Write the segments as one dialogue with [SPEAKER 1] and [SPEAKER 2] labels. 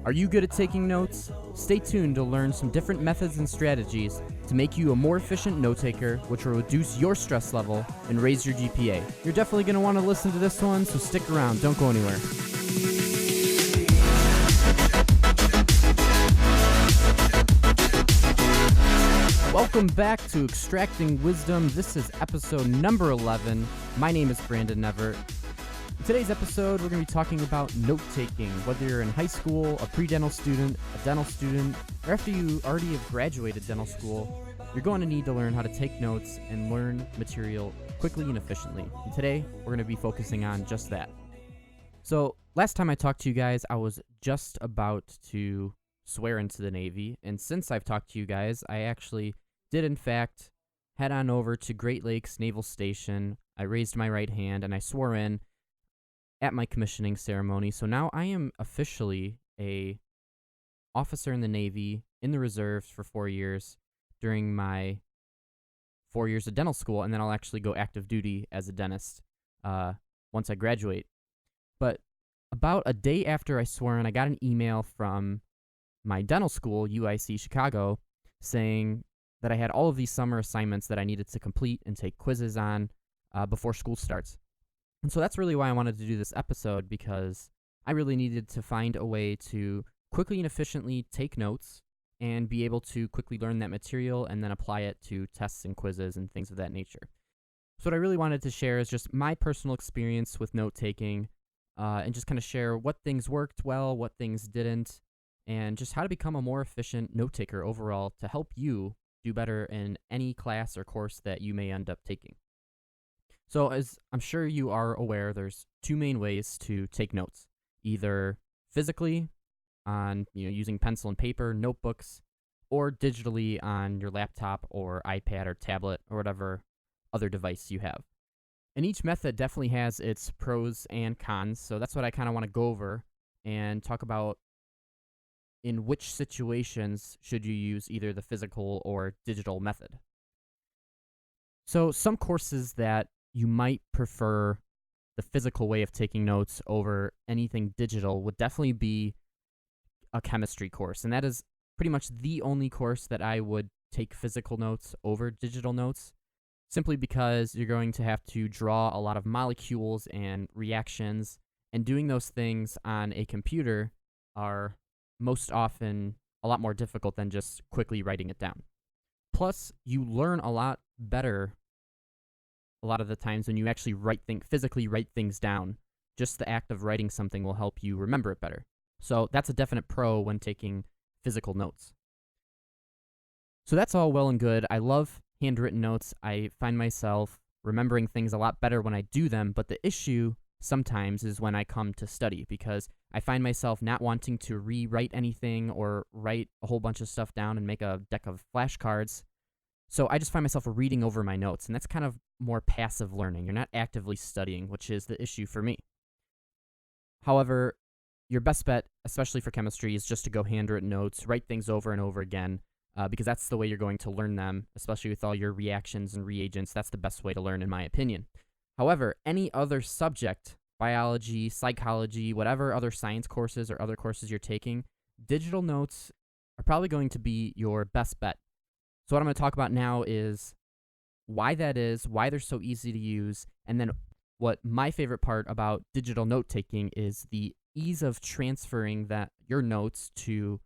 [SPEAKER 1] Are you good at taking notes? Stay tuned to learn some different methods and strategies to make you a more efficient note taker, which will reduce your stress level and raise your GPA. You're definitely going to want to listen to this one, so stick around. Don't go anywhere. Welcome back to Extracting Wisdom. This is episode number 11. My name is Brandon Evert. In today's episode, we're going to be talking about note-taking, whether you're in high school, a pre-dental student, a dental student, or after you already have graduated dental school. You're going to need to learn how to take notes and learn material quickly and efficiently. And today, we're going to be focusing on just that. So, last time I talked to you guys, I was just about to swear into the Navy, and since I've talked to you guys, I actually did in fact head on over to Great Lakes Naval Station. I raised my right hand, and I swore in at my commissioning ceremony. So now I am officially a officer in the Navy in the reserves for 4 years during my 4 years of dental school, and then I'll actually go active duty as a dentist once I graduate. But about a day after I swore in, I got an email from my dental school, UIC Chicago, saying that I had all of these summer assignments that I needed to complete and take quizzes on before school starts. And so that's really why I wanted to do this episode, because I really needed to find a way to quickly and efficiently take notes and be able to quickly learn that material and then apply it to tests and quizzes and things of that nature. So what I really wanted to share is just my personal experience with note-taking and just kind of share what things worked well, what things didn't, and just how to become a more efficient note-taker overall to help you do better in any class or course that you may end up taking. So as I'm sure you are aware, there's two main ways to take notes, either physically on using pencil and paper, notebooks, or digitally on your laptop or iPad or tablet or whatever other device you have. And each method definitely has its pros and cons, so that's what I kind of want to go over and talk about in which situations should you use either the physical or digital method. So some courses that you might prefer the physical way of taking notes over anything digital would definitely be a chemistry course. And that is pretty much the only course that I would take physical notes over digital notes, simply because you're going to have to draw a lot of molecules and reactions, and doing those things on a computer are most often a lot more difficult than just quickly writing it down. Plus, you learn a lot better a lot of the times when you actually physically write things down. Just the act of writing something will help you remember it better. So that's a definite pro when taking physical notes. So that's all well and good. I love handwritten notes. I find myself remembering things a lot better when I do them, but the issue sometimes is when I come to study, because I find myself not wanting to rewrite anything or write a whole bunch of stuff down and make a deck of flashcards. So I just find myself reading over my notes, and that's kind of more passive learning. You're not actively studying, which is the issue for me. However, your best bet, especially for chemistry, is just to go handwritten notes, write things over and over again, because that's the way you're going to learn them, especially with all your reactions and reagents. That's the best way to learn, in my opinion. However, any other subject, biology, psychology, whatever other science courses or other courses you're taking, digital notes are probably going to be your best bet. So what I'm going to talk about now is why that is, why they're so easy to use, and then what my favorite part about digital note-taking is the ease of transferring your notes to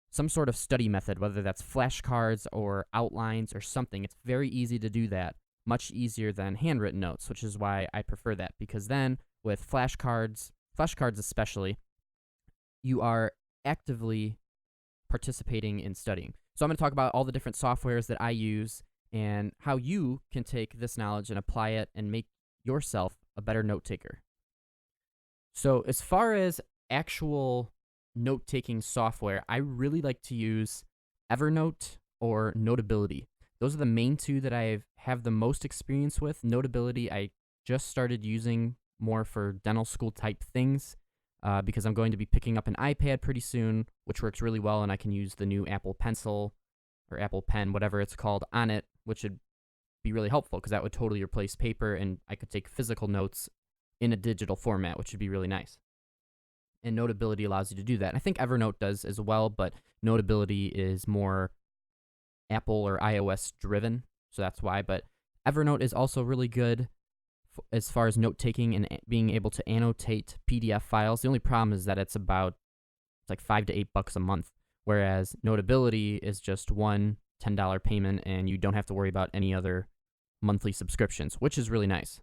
[SPEAKER 1] some sort of study method, whether that's flashcards or outlines or something. It's very easy to do that, much easier than handwritten notes, which is why I prefer that, because then with flashcards especially, you are actively participating in studying. So I'm going to talk about all the different softwares that I use and how you can take this knowledge and apply it and make yourself a better note taker. So as far as actual note-taking software, I really like to use Evernote or Notability. Those are the main two that I have the most experience with. Notability, I just started using more for dental school type things because I'm going to be picking up an iPad pretty soon, which works really well, and I can use the new Apple Pencil or Apple Pen, whatever it's called, on it, which would be really helpful because that would totally replace paper, and I could take physical notes in a digital format, which would be really nice. and Notability allows you to do that. And I think Evernote does as well, but Notability is more Apple or iOS driven, so that's why. But Evernote is also really good as far as note-taking and being able to annotate PDF files. The only problem is that it's like $5 to $8 a month, whereas Notability is just one $10 payment, and you don't have to worry about any other monthly subscriptions, which is really nice.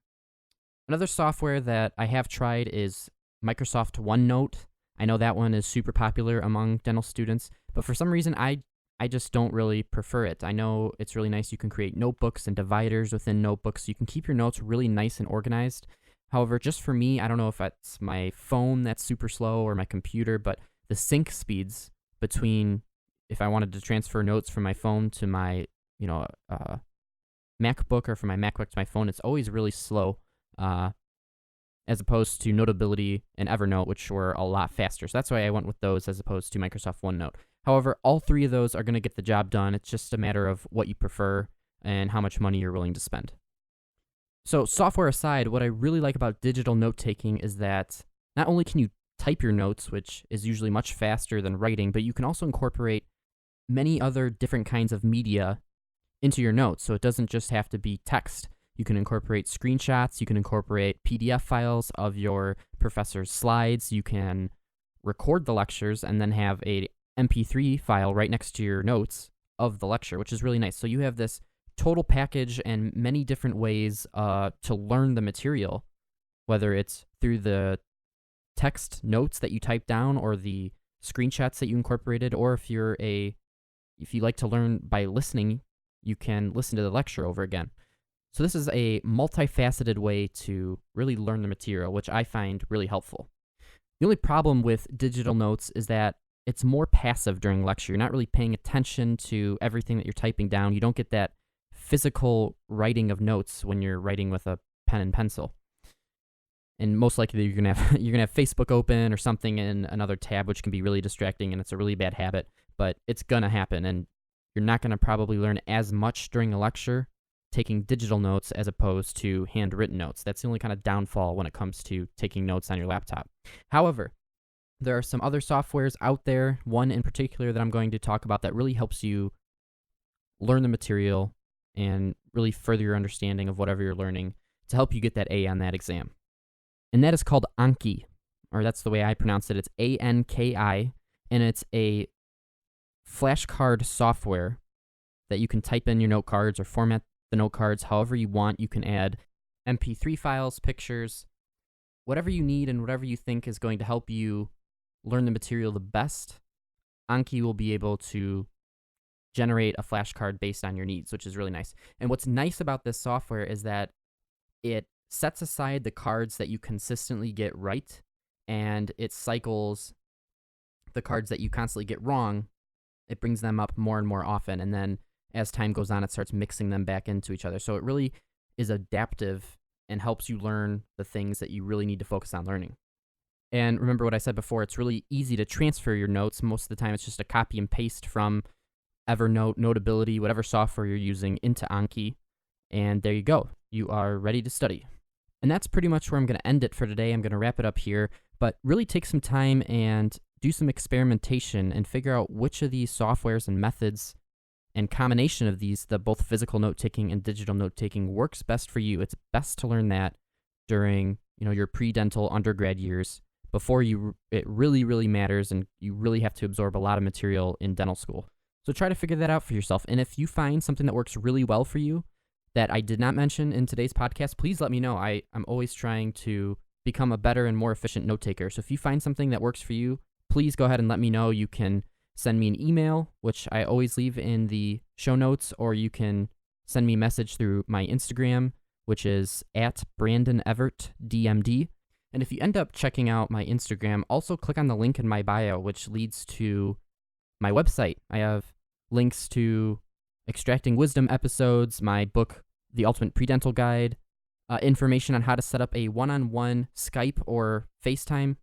[SPEAKER 1] Another software that I have tried is Microsoft OneNote. I know that one is super popular among dental students, but for some reason I just don't really prefer it. I know it's really nice. You can create notebooks and dividers within notebooks, so you can keep your notes really nice and organized. However, just for me, I don't know if it's my phone that's super slow or my computer, but the sync speeds between if I wanted to transfer notes from my phone to my, MacBook, or from my MacBook to my phone, it's always really slow, as opposed to Notability and Evernote, which were a lot faster. So that's why I went with those as opposed to Microsoft OneNote. However, all three of those are going to get the job done. It's just a matter of what you prefer and how much money you're willing to spend. So software aside, what I really like about digital note-taking is that not only can you type your notes, which is usually much faster than writing, but you can also incorporate many other different kinds of media into your notes. So it doesn't just have to be text. You can incorporate screenshots. You can incorporate PDF files of your professor's slides. You can record the lectures and then have a MP3 file right next to your notes of the lecture, which is really nice. So you have this total package and many different ways to learn the material, whether it's through the text notes that you type down or the screenshots that you incorporated, or if you like to learn by listening, you can listen to the lecture over again. So this is a multifaceted way to really learn the material, which I find really helpful. The only problem with digital notes is that it's more passive during lecture. You're not really paying attention to everything that you're typing down. You don't get that physical writing of notes when you're writing with a pen and pencil. And most likely you're gonna have Facebook open or something in another tab, which can be really distracting, and it's a really bad habit. But it's gonna happen, and you're not gonna probably learn as much during a lecture taking digital notes as opposed to handwritten notes. That's the only kind of downfall when it comes to taking notes on your laptop. However, there are some other softwares out there, one in particular that I'm going to talk about that really helps you learn the material and really further your understanding of whatever you're learning to help you get that A on that exam. And that is called Anki, or that's the way I pronounce it. It's Anki, and it's a flashcard software that you can type in your note cards or format the note cards however you want. You can add MP3 files, pictures, whatever you need and whatever you think is going to help you learn the material the best. Anki will be able to generate a flashcard based on your needs, which is really nice. And what's nice about this software is that it sets aside the cards that you consistently get right, and it cycles the cards that you constantly get wrong. It brings them up more and more often, and then as time goes on, it starts mixing them back into each other. So it really is adaptive and helps you learn the things that you really need to focus on learning. And remember what I said before, it's really easy to transfer your notes. Most of the time, it's just a copy and paste from Evernote, Notability, whatever software you're using, into Anki. And there you go. You are ready to study. And that's pretty much where I'm going to end it for today. I'm going to wrap it up here, but really take some time and do some experimentation and figure out which of these softwares and methods and combination of these, the both physical note-taking and digital note-taking, works best for you. It's best to learn that during, your pre-dental undergrad years before it really, really matters, and you really have to absorb a lot of material in dental school. So try to figure that out for yourself. And if you find something that works really well for you that I did not mention in today's podcast, please let me know. I'm always trying to become a better and more efficient note-taker. So if you find something that works for you, please go ahead and let me know. You can send me an email, which I always leave in the show notes, or you can send me a message through my Instagram, which is @BrandonEvertDMD. And if you end up checking out my Instagram, also click on the link in my bio, which leads to my website. I have links to Extracting Wisdom episodes, my book, The Ultimate Pre-Dental Guide, information on how to set up a one-on-one Skype or FaceTime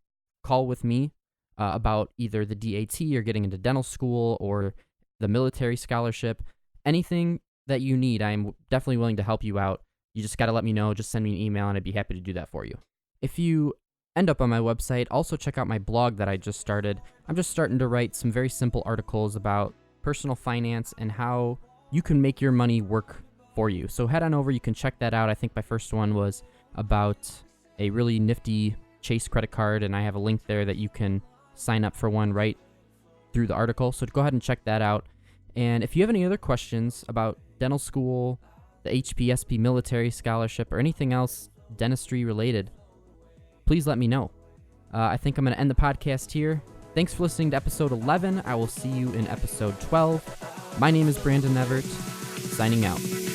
[SPEAKER 1] call with me about either the DAT or getting into dental school or the military scholarship. Anything that you need, I'm definitely willing to help you out. You just got to let me know. Just send me an email, and I'd be happy to do that for you. If you end up on my website. Also, check out my blog that I just started. I'm just starting to write some very simple articles about personal finance and how you can make your money work for you. So head on over, you can check that out. I think my first one was about a really nifty Chase credit card, and I have a link there that you can sign up for one right through the article. So go ahead and check that out. And if you have any other questions about dental school, the HPSP military scholarship, or anything else dentistry related, please let me know. I think I'm going to end the podcast here. Thanks for listening to episode 11. I will see you in episode 12. My name is Brandon Evert, signing out.